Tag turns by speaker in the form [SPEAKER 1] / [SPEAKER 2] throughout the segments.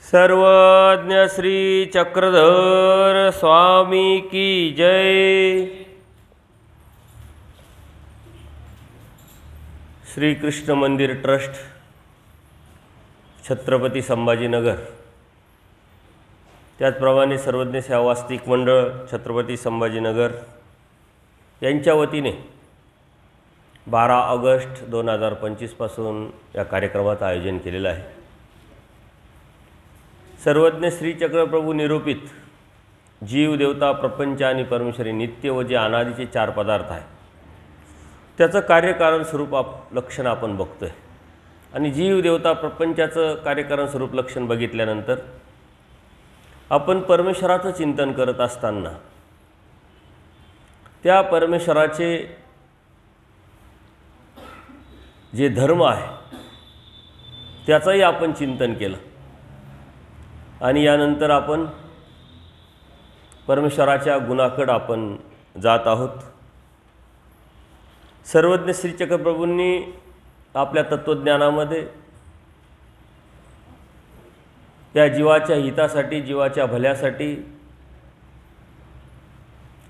[SPEAKER 1] सर्वज्ञ श्री चक्रधर स्वामी की जय। श्री कृष्ण मंदिर ट्रस्ट, छत्रपती संभाजीनगर, त्याचप्रमाणे सर्वज्ञ सेवा वास्तविक मंडळ छत्रपती संभाजीनगर यांच्या वतीने 12 ऑगस्ट 2025 पासून या कार्यक्रमाचं आयोजन केलेलं आहे। सर्वज्ञ श्री चक्रप्रभू निरूपित जीव, देवता, प्रपंच आणि परमेश्वरी नित्य व जे अनादीचे 4 पदार्थ आहे त्याचं कार्यकारण स्वरूप लक्षण आपण बघतोय। आणि जीव, देवता, प्रपंचाचं कार्यकारण स्वरूप लक्षण बघितल्यानंतर आपण परमेश्वराचं चिंतन करत असताना त्या परमेश्वराचे जे धर्म आहे त्याचंही आपण चिंतन केलं आणि यानंतर आपण परमेश्वराच्या गुणाकडे आपण जात आहोत। सर्वज्ञ श्री चक्रप्रभूंनी आपल्या तत्त्वज्ञानामध्ये या जीवाच्या हितासाठी, जीवाच्या भल्यासाठी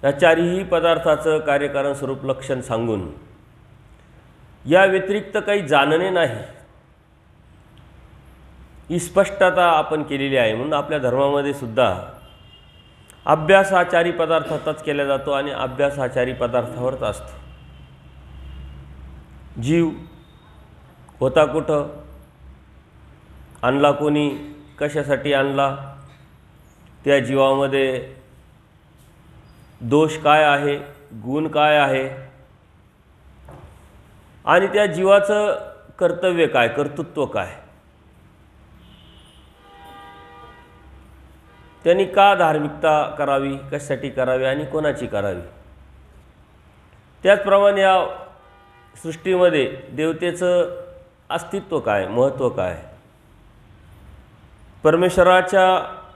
[SPEAKER 1] या 4ही पदार्थाचं कार्यकारण स्वरूप लक्षण सांगून या व्यतिरिक्त काही जाणणे नाही ही स्पष्टता आपण केलेली आहे। म्हणून आपल्या धर्मामध्ये सुद्धा अभ्यास हा 4ही पदार्थातच केला जातो आणि अभ्यास हा 4ही पदार्थावरच असतो। जीव होता कुठं, आणला कोणी, कशासाठी आणला, त्या जीवामध्ये दोष काय आहे, गुण काय आहे आणि त्या जीवाचं कर्तव्य काय, कर्तृत्व काय, त्यांनी का धार्मिकता करावी, कशासाठी करावी आणि कोणाची करावी। त्याचप्रमाणे या सृष्टीमध्ये देवतेचं अस्तित्व काय, महत्त्व काय, परमेश्वराच्या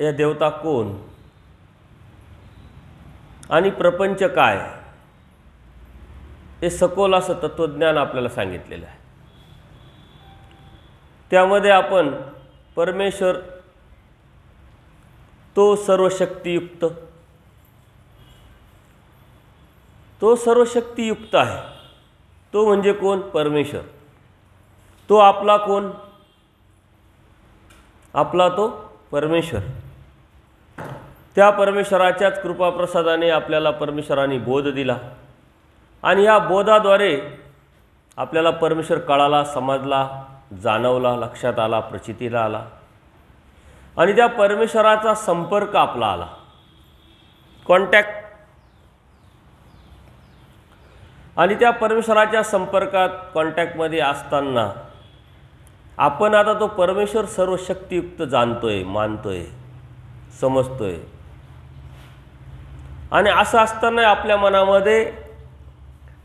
[SPEAKER 1] या देवता कोण आणि प्रपंच काय, हे सखोल असं तत्त्वज्ञान आपल्याला सांगितलेलं आहे। त्यामध्ये आपण परमेश्वर तो सर्वशक्तियुक्त, तो सर्वशक्तियुक्त आहे। तो म्हणजे कोण? परमेश्वर। तो आपला कोण? आपला तो परमेश्वर। त्या परमेश्वराच्याच कृपाप्रसादाने आपल्याला परमेश्वराने बोध दिला आणि या बोधाद्वारे आपल्याला परमेश्वर कळाला, समजला, जाणवला, लक्षात आला, प्रचितीला आला आणि त्या परमेश्वराचा संपर्क आपला आला, कॉन्टॅक्ट। आणि त्या परमेश्वराच्या संपर्कात, कॉन्टॅक्टमध्ये असताना आपण आता तो परमेश्वर सर्वशक्तियुक्त जाणतोय, मानतोय, समजतोय। आणि असं असताना आपल्या मनामध्ये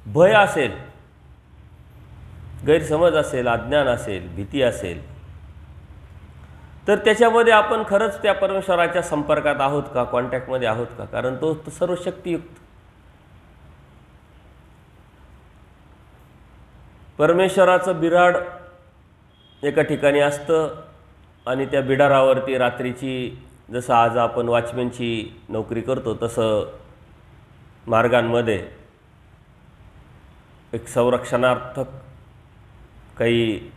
[SPEAKER 1] भय असेल, गैरसमज असेल, अज्ञान असेल, भीती असेल, तर त्याच्यामध्ये आपण खरंच त्या परमेश्वराच्या संपर्कात आहोत का, कॉन्टॅक्टमध्ये आहोत का? कारण तो सर्वशक्तियुक्त परमेश्वराचं बिराड एका ठिकाणी असतं आणि त्या बिडारावरती रात्रीची, जसं आज आपण वॉचमॅनची नोकरी करतो तसं मार्गांमध्ये एक संरक्षणार्थक काही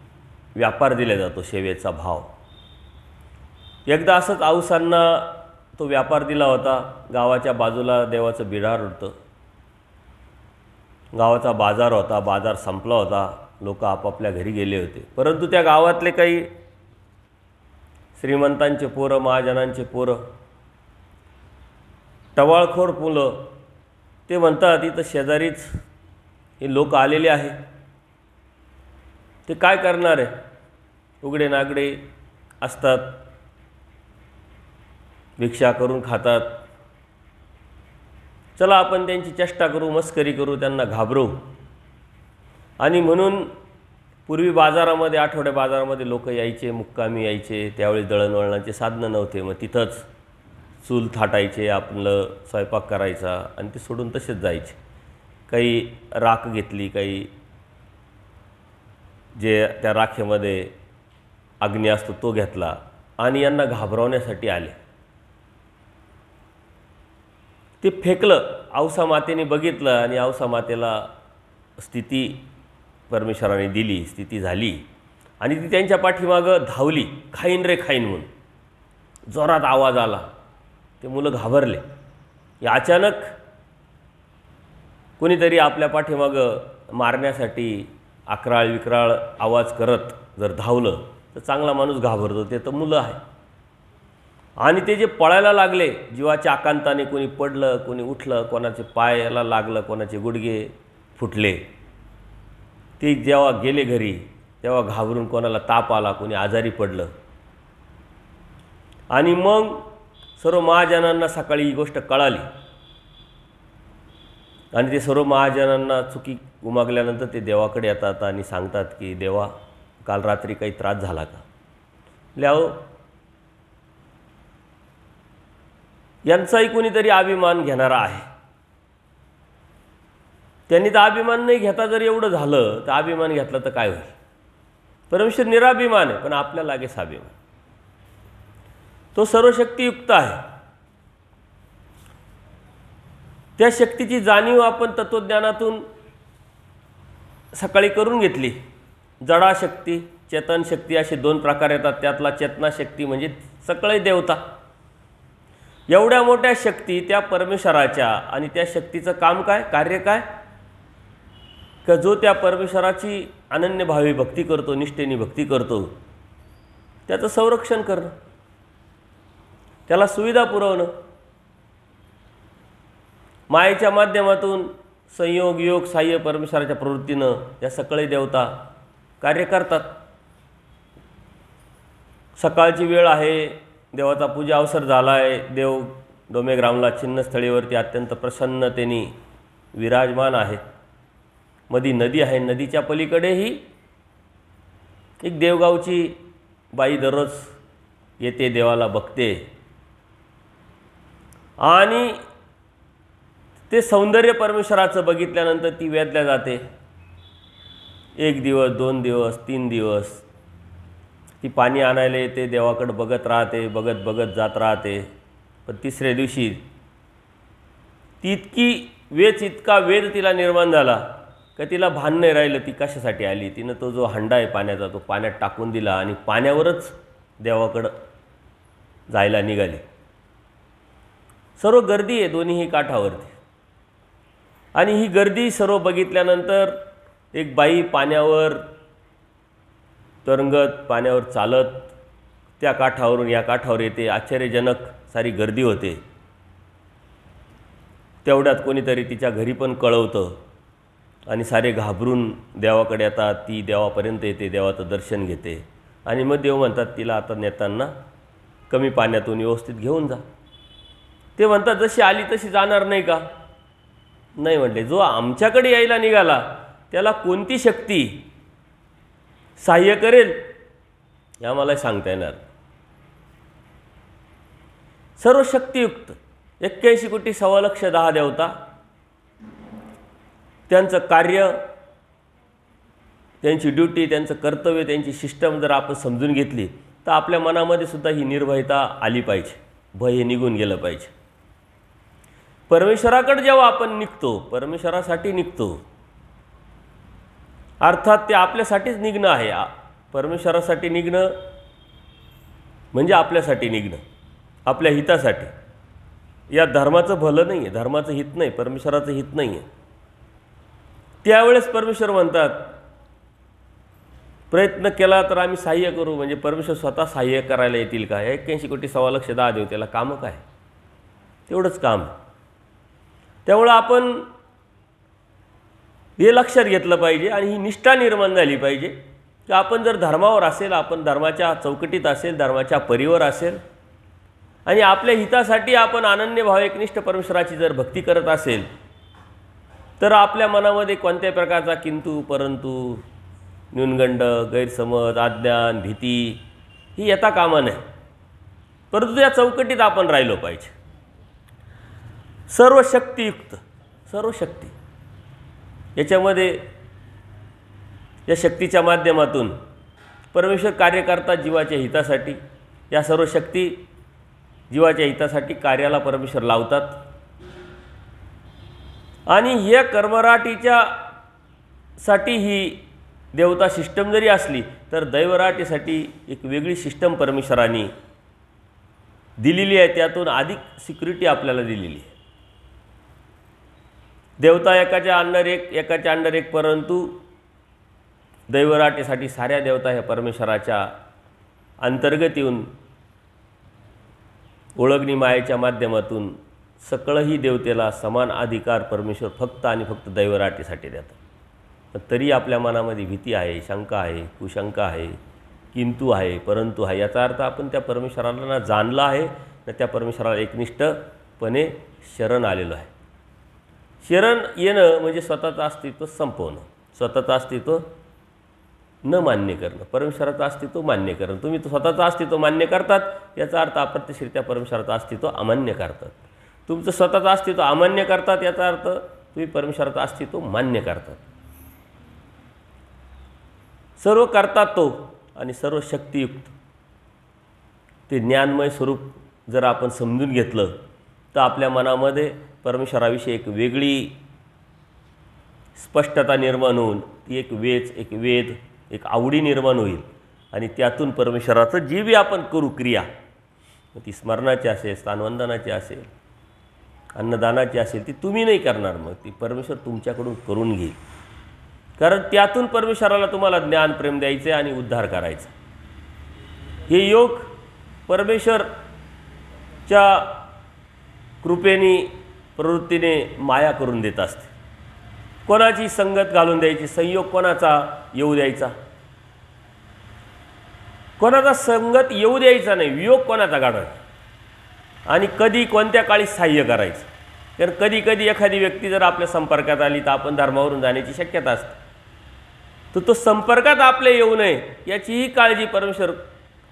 [SPEAKER 1] व्यापार दिला जातो, सेवेचा भाव। एकदा असंच औसांना तो व्यापार दिला होता। गावाच्या बाजूला देवाचं बिडार होतं, गावाचा बाजार होता, बाजार संपला होता, लोक आपापल्या घरी गेले होते। परंतु त्या गावातले काही श्रीमंतांचे पोरं, महाजनांचे पोरं, टवाळखोर मुलं, ते म्हणतात इथं शेजारीच हे लोक आलेले आहे, ते काय करणार आहे, उघडे नागडे असतात, भिक्षा करून खातात, चला आपण त्यांची चेष्टा करू, मस्करी करू, त्यांना घाबरवू। आणि म्हणून पूर्वी बाजारामध्ये, आठवड्या बाजारामध्ये लोक यायचे, मुक्कामी यायचे। त्यावेळी दळणवळणाचे साधनं नव्हते, मग तिथंच चूल थाटायचे, आपलं स्वयंपाक करायचा आणि ते सोडून तसेच जायचे। काही राख घेतली, काही जे त्या राखेमध्ये अग्नी असतो तो घेतला आणि यांना घाबरवण्यासाठी आले. ते फेकलं. औसा मातेने बघितलं आणि औसा मातेला स्थिती परमेश्वराने दिली, स्थिती झाली आणि ती त्यांच्या पाठीमागं धावली. खाईन रे खाईन म्हणून जोरात आवाज आला. ते मुलं घाबरले. अचानक कोणीतरी आपल्या पाठीमागं मारण्यासाठी अकराळ विक्राळ आवाज करत जर धावलं तर चांगला माणूस घाबरतो. ते तर मुलं आहे. आणि ते जे पळायला लागले जीवाच्या आकांताने, कोणी पडलं, कोणी उठलं, कोणाचे पायाला लागलं, कोणाचे गुडघे फुटले. ते जेव्हा गेले घरी तेव्हा घाबरून कोणाला ताप आला, कोणी आजारी पडलं. आणि मग सर्व महाजनांना सकाळी ही गोष्ट कळाली आणि ते सर्व महाजनांना चुकी उमागल्यानंतर ते देवाकडे येतात आणि सांगतात की देवा, काल रात्री काही त्रास झाला का? ल्याओ यांचाही कोणीतरी अभिमान घेणारा आहे. त्यांनी तर अभिमान नाही घेता जर एवढं झालं तर अभिमान घेतला तर काय होईल? परमेश्वर निराभिमान आहे, पण आपल्या लागेच अभिमान. तो सर्वशक्तियुक्त आहे. त्या शक्तीची जाणीव आपण तत्वज्ञानातून सकाळी करून घेतली. जडाशक्ती, चेतन शक्ती असे दोन प्रकार येतात. त्यातला चेतनाशक्ती म्हणजे सगळे देवता. एवढ्या मोठ्या शक्ती त्या परमेश्वराच्या, आणि त्या शक्तीचं काम काय, कार्य काय? का जो त्या परमेश्वराची अनन्यभावी भक्ती करतो, निष्ठेने भक्ती करतो, त्याचं संरक्षण करणं, त्याला सुविधा पुरवणं. मायेच्या माध्यमातून संयोग योग साह्य परमेश्वराच्या प्रवृत्तीनं या सगळे देवता कार्य करतात. सकाळची वेळ आहे, देवाचा पूजा अवसर झाला आहे. देव डोमेग्रामला चिन्हस्थळीवरती अत्यंत प्रसन्नतेने विराजमान आहे. मधी नदी आहे, नदीच्या पलीकडेही एक देवगावची बाई दररोज येते, देवाला बघते आणि ते सौंदर्य परमेश्वराचं बघितल्यानंतर ती वेदल्या जाते. 1 दिवस 2 दिवस 3 दिवस ती पाणी आणायला येते, देवाकडे बघत राहते, बघत बघत जात राहते. पण तिसऱ्या दिवशी ती इतका वेद तिला निर्माण झाला का तिला भान नाही राहिलं ती कशासाठी आली. तिनं तो जो हंडा आहे पाण्याचा तो पाण्यात टाकून दिला आणि पाण्यावरच देवाकडं जायला निघाली. सर्व गर्दी आहे दोन्हीही काठावरती आणि ही गर्दी सर्व बघितल्यानंतर एक बाई पाण्यावर तरंगत, पाण्यावर चालत त्या काठावरून या काठावर येते. आश्चर्यजनक सारी गर्दी होते. तेवढ्यात कोणीतरी तिच्या घरी पण कळवतं आणि सारे घाबरून देवाकडे येतात. ती देवापर्यंत येते, देवाचं दर्शन घेते आणि मग देव म्हणतात तिला आता नेताना कमी पाण्यातून व्यवस्थित घेऊन जा. ते म्हणतात जशी आली तशी जाणार नाही का? नाही म्हटले. जो आमच्याकडे यायला निघाला त्याला कोणती शक्ती सहाय्य करेल हे आम्हाला सांगता येणार. सर्व शक्तियुक्त 81 कोटी 1,15,10,000 देवता, त्यांचं कार्य, त्यांची ड्युटी, त्यांचं कर्तव्य, त्यांची सिस्टम जर आपण समजून घेतली तर आपल्या मनामध्ये सुद्धा ही निर्भयता आली पाहिजे. भय हे निघून गेलं पाहिजे. परमेश्वराकडे जेव्हा आपण निघतो, परमेश्वरासाठी निघतो, अर्थात ते आपल्यासाठीच निघणं आहे. परमेश्वरासाठी निघणं म्हणजे आपल्यासाठी निघणं, आपल्या हितासाठी. या धर्माचं भलं नाही आहे, धर्माचं हित नाही, परमेश्वराचं हित नाही आहे. त्यावेळेस परमेश्वर म्हणतात प्रयत्न केला तर आम्ही सहाय्य करू. म्हणजे परमेश्वर स्वतः सहाय्य करायला येतील का? 81 कोटी 1,15,10,000 देव, त्याला कामं काय? तेवढंच काम. त्यामुळं आपण हे लक्षात घेतलं पाहिजे आणि ही निष्ठा निर्माण झाली पाहिजे की आपण जर धर्मावर असेल, आपण धर्माच्या चौकटीत असेल, धर्माच्या परीवर असेल आणि आपल्या हितासाठी आपण अनन्यभाव एकनिष्ठ परमेश्वराची जर भक्ती करत असेल तर आपल्या मनामध्ये कोणत्याही प्रकारचा किंतु परंतु, न्यूनगंड, गैरसमज, अज्ञान, भीती ही येता कामा नये. परंतु या चौकटीत आपण राहिलो पाहिजे. सर्व शक्तियुक्त, सर्व शक्ती, याच्यामध्ये या शक्तीच्या माध्यमातून परमेश्वर कार्य करतात जीवाच्या हितासाठी। या सर्व शक्ती जीवाच्या हितासाठी कार्याला परमेश्वर लावतात आणि या कर्मराटीच्या साठी ही देवता सिस्टम जरी असली तर दैवराटीसाठी एक वेगळी सिस्टम परमेश्वराने दिलेली आहे, त्यातून अधिक सिक्युरिटी आपल्याला दिलेली आहे। देवता एकाच्या अंडर एक, परंतु दैवराटीसाठी साऱ्या देवता ह्या परमेश्वराच्या अंतर्गत येऊन ओळखणी मायेच्या माध्यमातून सकळही देवतेला समान अधिकार परमेश्वर फक्त आणि फक्त दैवराटीसाठी देतात। पण तरी आपल्या मनामध्ये भीती आहे, शंका आहे, कुशंका आहे, किंतु आहे, परंतु आहे। याचा अर्थ आपण त्या परमेश्वराला ना जाणलं आहे ना त्या परमेश्वराला एकनिष्ठपणे शरण आलेलो आहे। शरण येणं म्हणजे स्वतःचं अस्तित्व संपवणं, स्वतःचं अस्तित्व न मान्य करणं, परमेश्वराचं अस्तित्व मान्य करणं। तुम्ही स्वतःचं अस्तित्व मान्य करतात याचा अर्थ अप्रत्यक्षरित्या परमेश्वराचं अस्तित्व अमान्य करतात। तुमचं स्वतःचं अस्तित्व अमान्य करतात याचा अर्थ तुम्ही परमेश्वराचं अस्तित्व मान्य करतात। सर्व करतात तो आणि सर्व शक्तियुक्त ते ज्ञानमय स्वरूप जर आपण समजून घेतलं तर आपल्या मनामध्ये परमेश्वराविषयी एक वेगळी स्पष्टता निर्माण होऊन ती एक वेद एक आवडी निर्माण होईल आणि त्यातून परमेश्वराचं जी बी आपण करू क्रिया, ती स्मरणाची असेल, स्थानवंदनाची असेल, अन्नदानाची असेल, ती तुम्ही नाही करणार, मग ती परमेश्वर तुमच्याकडून करून घेईल। कारण त्यातून परमेश्वराला तुम्हाला ज्ञान प्रेम द्यायचे आणि उद्धार करायचा। हे योग परमेश्वरच्या कृपेने प्रवृत्तीने माया करून देत असते। कोणाची संगत घालून द्यायची, संयोग कोणाचा येऊ द्यायचा, कोणाचा संगत येऊ द्यायचा नाही, वियोग कोणाचा काढायचा आणि कधी कोणत्या काळी सहाय्य करायचं। कारण कधी कधी एखादी व्यक्ती जर आपल्या संपर्कात आली तर आपण धर्मावरून जाण्याची शक्यता असते, तर तो संपर्कात आपले येऊ नये याचीही काळजी परमेश्वर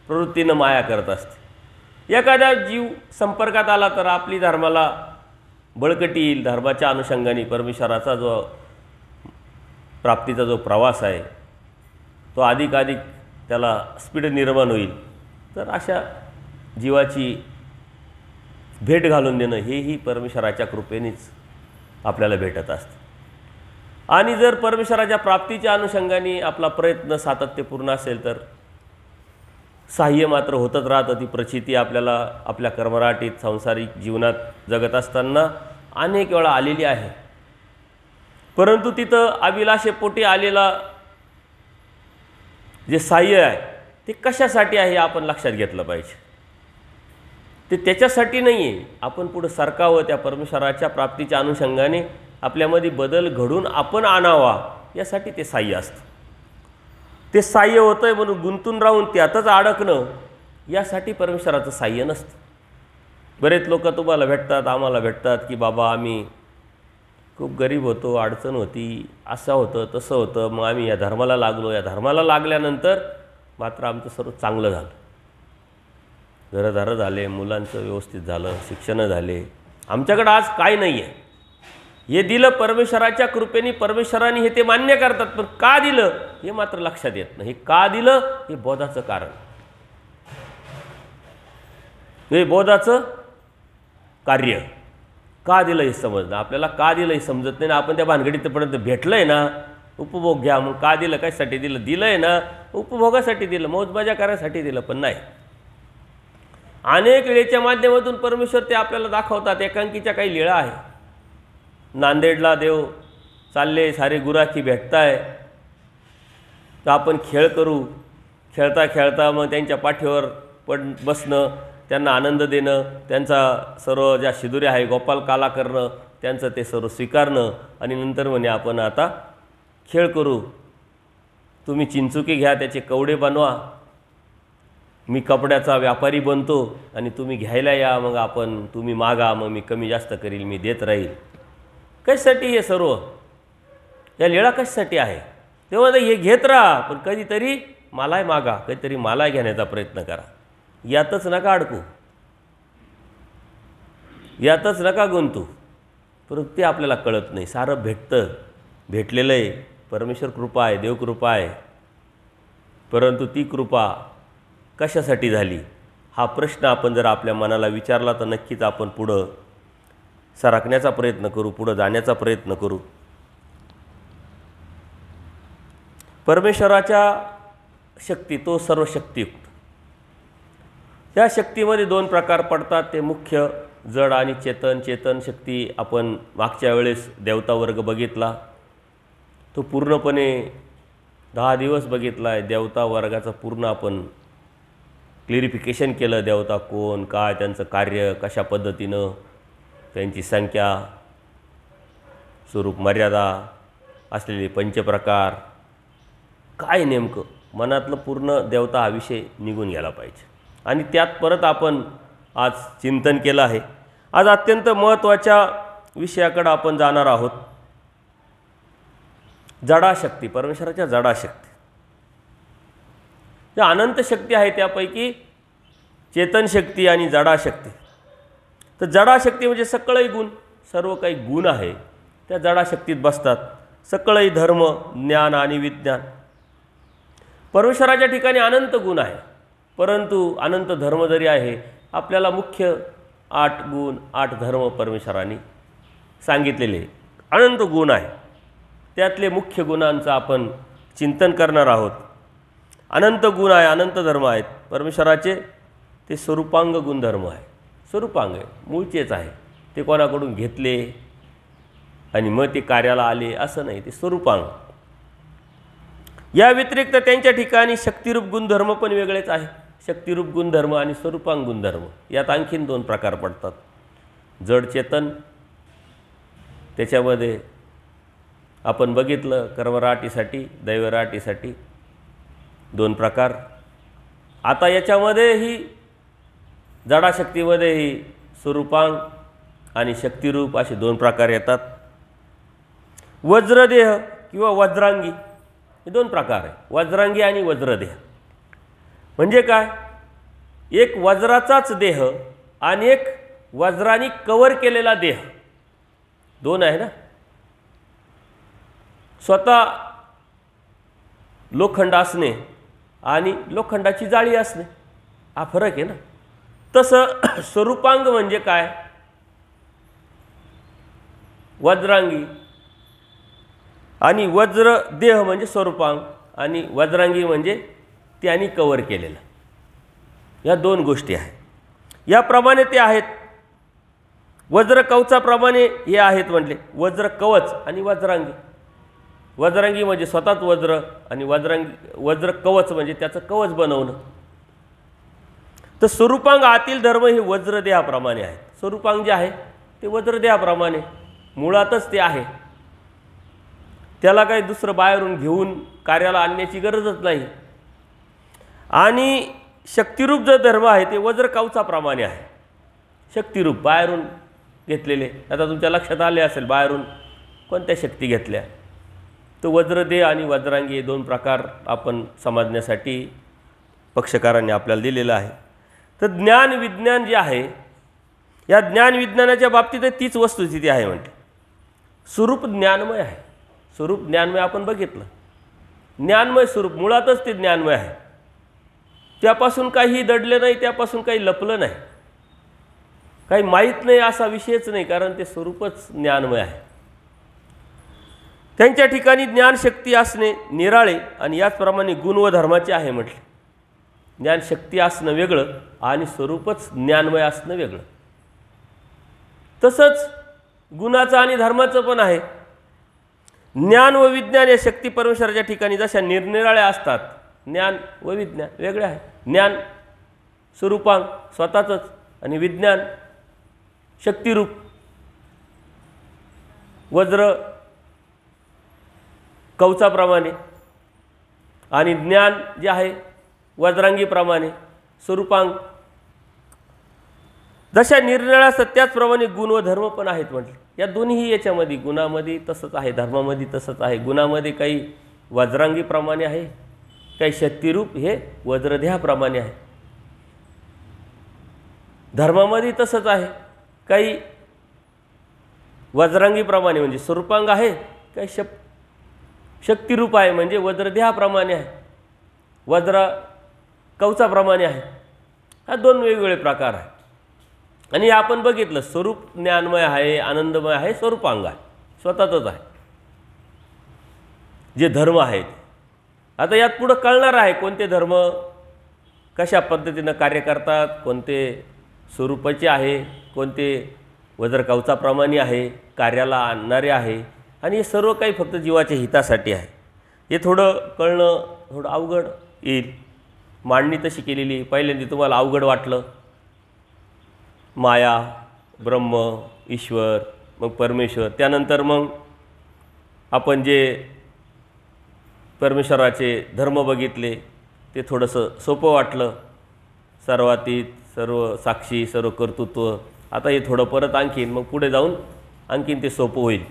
[SPEAKER 1] प्रवृत्तीनं माया करत असते। एखादा जीव संपर्कात आला तर आपली धर्माला बळकटी येईल, धर्माच्या अनुषंगाने परमेश्वराचा जो प्राप्तीचा जो प्रवास आहे तो अधिकाधिक त्याला स्पीड निर्माण होईल। तर अशा जीवाची भेट घालून देणं हेही परमेश्वराच्या कृपेनेच आपल्याला भेटत असतं। आणि जर परमेश्वराच्या प्राप्तीच्या अनुषंगाने आपला प्रयत्न सातत्यपूर्ण असेल तर सहाय्य मात्र होतच राहतं। ती प्रचिती आपल्याला आपल्या कर्मराटीत सांसारिक जीवनात जगत असताना अनेक वेळा आलेली आहे, परंतु तिथं अभिलाषेपोटी आलेला जे सहाय्य आहे ते कशासाठी आहे आपण लक्षात घेतलं पाहिजे। ते त्याच्यासाठी नाही आहे, आपण पुढे सरकावं, त्या परमेश्वराच्या प्राप्तीच्या अनुषंगाने आपल्यामध्ये बदल घडून आपण आणावा यासाठी ते सहाय्य असतं। ते सहाय्य होतं आहे म्हणून गुंतून राहून त्यातच अडकणं यासाठी परमेश्वराचं सहाय्य नसतं। बरेच लोक तुम्हाला भेटतात, आम्हाला भेटतात की बाबा आम्ही खूप गरीब होतो, अडचण होती, असं होतं तसं होतं, मग आम्ही या धर्माला लागलो, या धर्माला लागल्यानंतर मात्र आमचं सर्व चांगलं झालं, घरदारं झाले, मुलांचं व्यवस्थित झालं, शिक्षणं झाले, आमच्याकडं आज काय नाही आहे। हे दिलं परमेश्वराच्या कृपेने, परमेश्वराने हे ते मान्य करतात, पण का दिलं हे मात्र लक्षात येत नाही। हे का दिलं हे बोधाचं कारण, हे बोधाचं कार्य का दिलं हे समजणं। आपल्याला का दिलं हे समजत नाही ना, आपण त्या भानगडीतपर्यंत भेटलंय ना, उपभोग घ्या, मग का दिलं, कशासाठी दिलं, दिलंय ना उपभोगासाठी दिलं, मौजमजा करायसाठी दिलं, पण नाही। अनेक लीळेच्या माध्यमातून परमेश्वर ते आपल्याला दाखवतात। एकांकीच्या काही लीळा आहे, नांदेडला देव चालले, सारे गुराखी भेटताय तर आपण खेळ करू, खेळता खेळता मग त्यांच्या पाठीवर बसणं, त्यांना आनंद देणं, त्यांचा सर्व ज्या शिदुऱ्या आहे गोपाल काला करणं, त्यांचं ते सर्व स्वीकारणं आणि नंतर म्हणे आपण आता खेळ करू, तुम्ही चिंचुके घ्या, त्याचे कवडे बनवा, मी कपड्याचा व्यापारी बनतो आणि तुम्ही घ्यायला या, मग आपण तुम्ही मागा, मग मी कमी जास्त करील, मी देत राहील। कशासाठी हे सर्व, या लीळा कशासाठी आहे? तेव्हा हे घेत राहा, पण कधीतरी मलाही मागा, कधीतरी मलाही घेण्याचा प्रयत्न करा, यातच नका अडकू, यातच नका गुंतू। परंतु ते आपल्याला कळत नाही, सारं भेटतं, भेटलेलं आहे, परमेश्वर कृपा आहे, देवकृपा आहे, परंतु ती कृपा कशासाठी झाली हा प्रश्न आपण जर आपल्या मनाला विचारला तर नक्कीच आपण पुढं सरकण्याचा प्रयत्न करू, पुढं जाण्याचा प्रयत्न करू. परमेश्वराच्या शक्ती, तो सर्वशक्तियुक्त. या शक्तीमध्ये दोन प्रकार पडतात, ते मुख्य जड आणि चेतन. चेतन शक्ती आपण मागच्या वेळेस देवता वर्ग बघितला, तो पूर्णपणे 10 दिवस बघितला आहे. देवता वर्गाचं पूर्ण आपण क्लिरिफिकेशन केलं. देवता कोण, काय, त्यांचं कार्य, कशा पद्धतीनं, त्यांची संख्या, स्वरूप, मर्यादा असलेले पंचप्रकार, काय नेमकं मनातलं पूर्ण देवता हा विषय निघून गेला पाहिजे. आणि त्यात परत आपण आज चिंतन केलं आहे. आज अत्यंत महत्त्वाच्या विषयाकडे आपण जाणार आहोत. जडाशक्ती, परमेश्वराच्या जडाशक्ती. ज्या अनंत शक्ती आहे त्यापैकी चेतन शक्ती आणि जडाशक्ती. तर जडाशक्ती म्हणजे सकळही गुण, सर्व काही गुण आहे त्या जडाशक्तीत बसतात. सकळही धर्म, ज्ञान आणि विज्ञान. परमेश्वराच्या ठिकाणी अनंत गुण आहे, परंतु अनंत धर्म जरी आहे, आपल्याला मुख्य 8 गुण 8 धर्म परमेश्वराने सांगितलेले अनंत गुण आहे. त्यातले मुख्य गुणांचं आपण चिंतन करणार आहोत. अनंत गुण आहे, अनंत धर्म आहेत परमेश्वराचे. ते स्वरूपांग गुणधर्म आहे. स्वरूपांग आहे, मूळचेच आहे. ते कोणाकडून घेतले आणि मग ते कार्याला आले असं नाही, ते स्वरूपांग. या व्यतिरिक्त त्यांच्या ठिकाणी शक्तिरूप गुणधर्म पण वेगळेच आहे. शक्तिरूप गुणधर्म आणि स्वरूपांग गुणधर्म यात आणखीन 2 प्रकार पडतात. जड चेतन, त्याच्यामध्ये आपण बघितलं कर्मराटीसाठी, दैवराटीसाठी 2 प्रकार. आता याच्यामध्येही जडाशक्तीमध्येही स्वरूपांग आणि शक्तिरूप असे 2 प्रकार येतात. वज्रदेह किंवा वज्रांगी हे 2 प्रकार आहे. वज्रांगी आणि वज्रदेह म्हणजे काय? एक वज्राचाच देह आणि एक वज्राने कव्हर केलेला देह, 2 आहे ना. स्वतः लोखंड असणे आणि लोखंडाची जाळी असणे हा फरक आहे ना. तसं स्वरूपांग म्हणजे काय? वज्रांगी आणि वज्र देह म्हणजे स्वरूपांग आणि वज्रांगी म्हणजे त्याने कव्हर केलेलं. या 2 गोष्टी आहेत. याप्रमाणे ते आहेत. वज्र कवचाप्रमाणे हे आहेत म्हटले. वज्र कवच आणि वज्रांगी. वज्रांगी म्हणजे स्वतःच वज्र आणि वज्र कवच म्हणजे त्याचं कवच बनवणं. तर स्वरूपांग आतील धर्म हे वज्रदेहाप्रमाणे आहेत. स्वरूपांग जे आहे ते वज्रदेहाप्रमाणे मुळातच ते आहे. त्याला काही दुसरं बाहेरून घेऊन कार्याला आणण्याची गरजच नाही. आणि शक्तिरूप जो धर्म आहे ते वज्र कवचाप्रमाणे आहे. शक्तिरूप बाहेरून घेतलेले. आता तुमच्या लक्षात आले असेल बाहेरून कोणत्या शक्ती घेतल्या. तो वज्रदेह आणि वज्रांगी हे 2 प्रकार आपण समजण्यासाठी पक्षकारांनी आपल्याला दिलेलं आहे. तर ज्ञान विज्ञान जे आहे, या ज्ञान विज्ञानाच्या बाबतीत तीच वस्तुस्थिती आहे. म्हणजे स्वरूप ज्ञानमय आहे. स्वरूप ज्ञानमय आपण बघितलं. ज्ञानमय स्वरूप मुळातच ते ज्ञानमय आहे. त्यापासून काही दडले नाही, त्यापासून काही लपलं नाही, काही माहीत नाही असा विषयच नाही, कारण ते स्वरूपच ज्ञानमय आहे. त्यांच्या ठिकाणी ज्ञानशक्ती असणे निराळे आणि याचप्रमाणे गुण व धर्माचे आहे म्हटले. ज्ञानशक्ती असणं वेगळं आणि स्वरूपच ज्ञानमय असणं वेगळं. तसंच गुणाचं आणि धर्माचं पण आहे. ज्ञान व विज्ञान या शक्ती परमेश्वराच्या ठिकाणी जशा निरनिराळ्या असतात, ज्ञान व विज्ञान वेगळे आहे. ज्ञान स्वरूपांग स्वतःच आणि विज्ञान शक्तिरूप वज्र कवचाप्रमाणे आणि ज्ञान जे आहे वज्रांगीप्रमाणे स्वरूपांग. जशा निरनिराळ्या असतात त्याचप्रमाणे गुण व धर्म पण आहेत म्हटले. या दोन्ही याच्यामध्ये गुणामध्ये तसंच आहे, धर्मामध्ये तसंच आहे. गुणामध्ये काही वज्रांगीप्रमाणे आहे, काही शक्तिरूप हे वज्रदेहाप्रमाणे आहे. धर्मामध्ये तसंच आहे, काही वज्रांगीप्रमाणे म्हणजे स्वरूपांग आहे, काही शक्तिरूप आहे म्हणजे वज्रदेहाप्रमाणे आहे. वज्र कवचाप्रमाणे आहे. हा दोन वेगवेगळे प्रकार आहे. आणि आपण बघितलं स्वरूप ज्ञानमय आहे, आनंदमय आहे, स्वरूपांग आहे, स्वतःच आहे जे धर्म आहेत. आता यात पुढं कळणार आहे कोणते धर्म कशा पद्धतीनं कार्य करतात, कोणते स्वरूपाचे आहे, कोणते वज्रकवचाप्रमाणे आहे, कार्याला आणणारे आहे, आणि हे सर्व काही फक्त जीवाच्या हितासाठी आहे. हे थोडं कळणं थोडं अवघड येईल. मांडणी तशी केलेली. पहिल्यांदा तुम्हाला अवघड वाटलं, माया, ब्रह्म, ईश्वर, मग परमेश्वर. त्यानंतर मग आपण जे परमेश्वराचे धर्म बघितले ते थोडंसं सोपं वाटलं. सर्वातीत, सर्व साक्षी, सर्व कर्तृत्व. आता हे थोडं परत आणखीन मग पुढे जाऊन आणखीन ते सोपं होईल.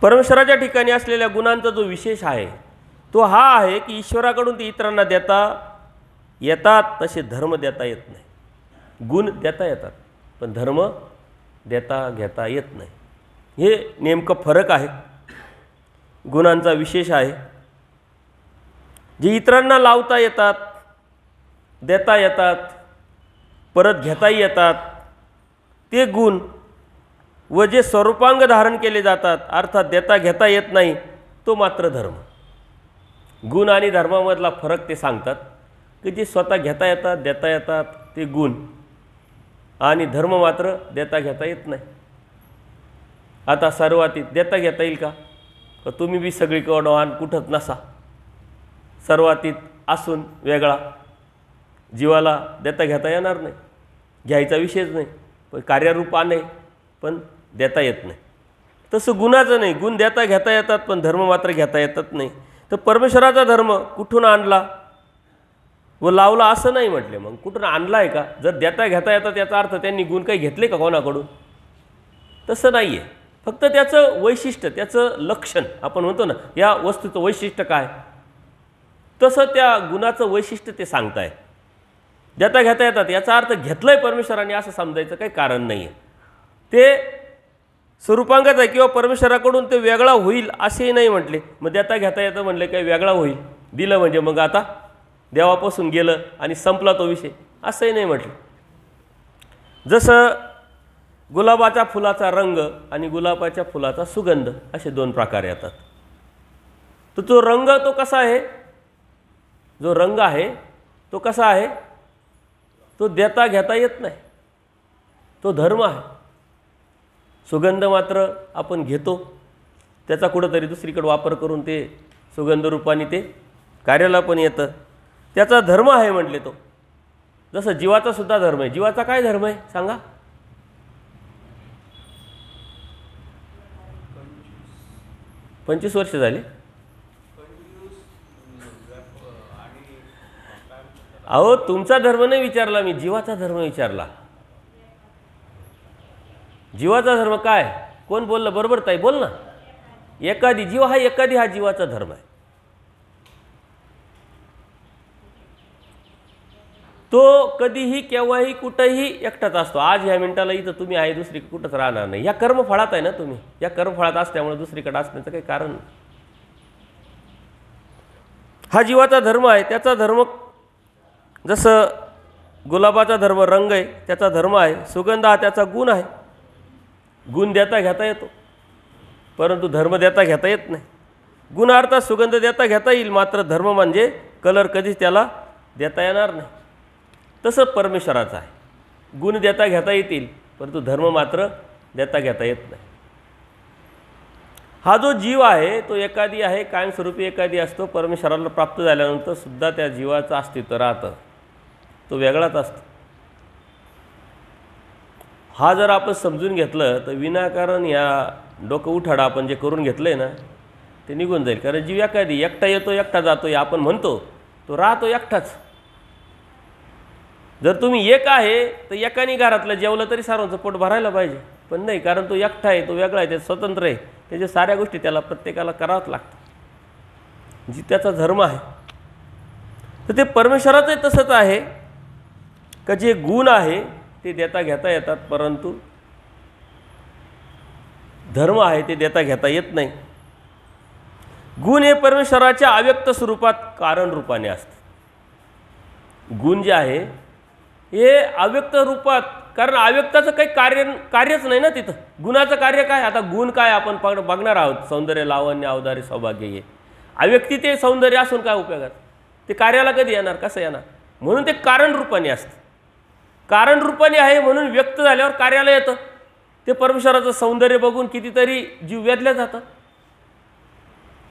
[SPEAKER 1] परमेश्वराच्या ठिकाणी असलेल्या गुणांचा जो विशेष आहे तो हा आहे की ईश्वराकडून ते इतरांना देता येतात, तसे धर्म देता येत नाही. गुण देता येतात पण धर्म देता घेता येत नाही. हे नेमकं फरक आहे, गुणांचा विशेष आहे. जे इतरांना लावता येतात, देता येतात, परत घेताही येतात ते गुण, व जे स्वरूपांग धारण केले जातात अर्थात देता घेता येत नाही तो मात्र धर्म. गुण आणि धर्मामधला फरक ते सांगतात की जे स्वतः घेता येतात, देता येतात ते गुण, आणि धर्म मात्र देता घेता येत नाही. आता सर्वातीत देता घेता येईल का? तुम्ही बी सगळीकडं आणि कुठंच नसा, सर्वातीत असून वेगळा. जीवाला देता घेता येणार नाही, घ्यायचा विषयच नाही, पण कार्यरूपा नाही, पण देता येत नाही. तसं गुणाचं नाही, गुण देता घेता येतात पण धर्म मात्र घेता येतात नाही. तर परमेश्वराचा धर्म कुठून आणला व लावला असं नाही म्हटले. मग कुठून आणला आहे का? जर देता घेता येतात याचा अर्थ त्यांनी गुण काही घेतले का कोणाकडून? तसं नाही आहे. फक्त त्याचं वैशिष्ट्य, त्याचं लक्षण, आपण म्हणतो ना या वस्तूचं वैशिष्ट्य काय, तसं त्या गुणाचं वैशिष्ट्य ते सांगताय. देता घेता येतात याचा अर्थ घेतलं आहे परमेश्वराने असं समजायचं काही कारण नाही आहे. ते स्वरूपांगत आहे किंवा परमेश्वराकडून ते वेगळा होईल असेही नाही म्हटले. मग देता घेता येतं म्हणले काही वेगळा होईल, दिलं म्हणजे मग आता देवापासून गेलं आणि संपला तो विषय, असंही नाही म्हटलं. जसं गुलाबाच्या फुलाचा रंग आणि गुलाबाच्या फुलाचा सुगंध असे दोन प्रकार येतात. तर तो रंग तो कसा आहे, जो रंग आहे तो कसा आहे, तो देता घेता येत नाही, तो धर्म आहे. सुगंध मात्र आपण घेतो, त्याचा कुठंतरी दुसरीकडे वापर करून ते सुगंध रूपाने ते कार्याला पण येतं, त्याचा धर्म आहे म्हटले तो. जसं जीवाचा सुद्धा धर्म आहे. जीवाचा काय धर्म आहे सांगा? 25 वर्ष झाली. अहो तुमचा धर्म नाही विचारला मी, जीवाचा धर्म विचारला. जीवाचा धर्म काय? कोण बोललं? बरोबर ताई बोल ना. एकादी जीव हा, एकादी हा जीवाचा धर्म आहे. तो कधीही केव्हाही कुठंही एकटाच असतो. आज ह्या मिनिटाला इथं तुम्ही आहे, दुसरी कुठंच राहणार नाही. या कर्मफळात आहे ना तुम्ही, या कर्मफळात असल्यामुळे दुसरीकडे असण्याचं काही कारण नाही. हा जीवाचा धर्म आहे. त्याचा धर्म जसं गुलाबाचा धर्म रंग आहे त्याचा धर्म आहे, सुगंध हा त्याचा गुण आहे. गुण देता घेता येतो परंतु धर्म देता घेता येत नाही. गुण अर्थात सुगंध देता घेता येईल, मात्र धर्म म्हणजे कलर कधीच त्याला देता येणार नाही. तसं परमेश्वराचं आहे. गुण देता घेता येतील परंतु धर्म मात्र देता घेता येत नाही. हा जो जीव आहे तो एकादी आहे, कायमस्वरूपी एकादी असतो. परमेश्वराला प्राप्त झाल्यानंतर सुद्धा त्या जीवाचं अस्तित्व राहतं, तो वेगळाच असतो. हा जर आपण समजून घेतलं तर विनाकारण या डोकं उठाडा आपण जे करून घेतलं आहे ना ते निघून जाईल. कारण जीव एकादी, एकटा येतो एकटा जातो आपण म्हणतो, तो राहतो एकटाच. जर तुम्ही एक आहे तर एकाने घरातलं जेवलं तरी सर्वांचं पोट भरायला पाहिजे, पण नाही, कारण तो एकटा आहे, तो वेगळा आहे, ते स्वतंत्र आहे. त्याच्या साऱ्या गोष्टी त्याला प्रत्येकाला करावंच लागतं, जी त्याचा धर्म आहे. तर ते परमेश्वराचं तसंच आहे का जे गुण आहे ते देता घेता येतात परंतु धर्म आहे ते देता घेता येत नाही. गुण हे परमेश्वराच्या अव्यक्त स्वरूपात कारण रूपाने असतात। गुण जे आहे हे अव्यक्त रूपात, कारण अव्यक्ताचं काही कार्यच नाही ना तिथं। गुणाचं कार्य काय? आता गुण काय आपण बघणार आहोत, सौंदर्य, लावण्य, औदार्य, सौभाग्य। हे अव्यक्ती ते सौंदर्य असून काय उपयोगात? ते कार्याला कधी येणार, कसं येणार? म्हणून ते कारण रूपाने असतं। कारण रूपाने आहे म्हणून व्यक्त झाल्यावर कार्याला येतं। ते परमेश्वराचं सौंदर्य बघून कितीतरी जीव वेधल्या जातात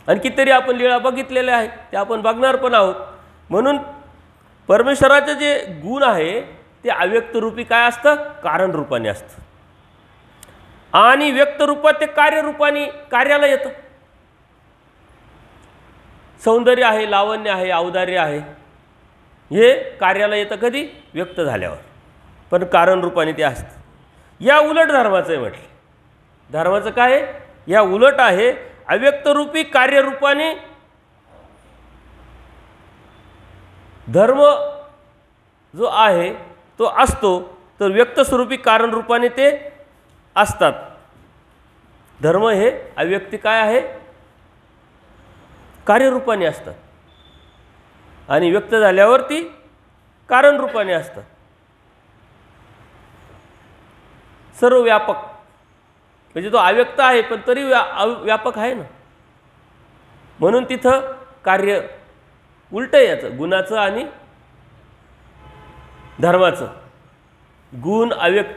[SPEAKER 1] आणि कितीतरी आपण लीळा बघितलेल्या आहेत, ते आपण बघणार पण आहोत। म्हणून परमेश्वराचे जे गुण आहे ते अव्यक्त रूपी काय असतं? कारण रूपाने असतं आणि व्यक्त रूपात ते कार्यरूपाने कार्याला येतं। सौंदर्य आहे, लावण्य आहे, औदार्य आहे, हे कार्याला येतं कधी? व्यक्त झाल्यावर, पण कारण रूपाने ते असतं। या उलट धर्माचं आहे म्हटलं। धर्माचं काय आहे? या उलट आहे, अव्यक्त रूपी कार्यरूपाने धर्म जो आहे तो असतो, तर व्यक्त स्वरूपी कारण रूपाने ते असतात। धर्म हे अव्यक्ती काय आहे? कार्यरूपाने असतात आणि व्यक्त झाल्यावर ती कारण रूपाने असतात। सर्व व्यापक, म्हणजे तो अव्यक्त आहे पण तरी व्यापक आहे ना। म्हणून तिथं कार्य उलट आहे याचं, गुणाचं आणि धर्माचं। गुण अव्यक्त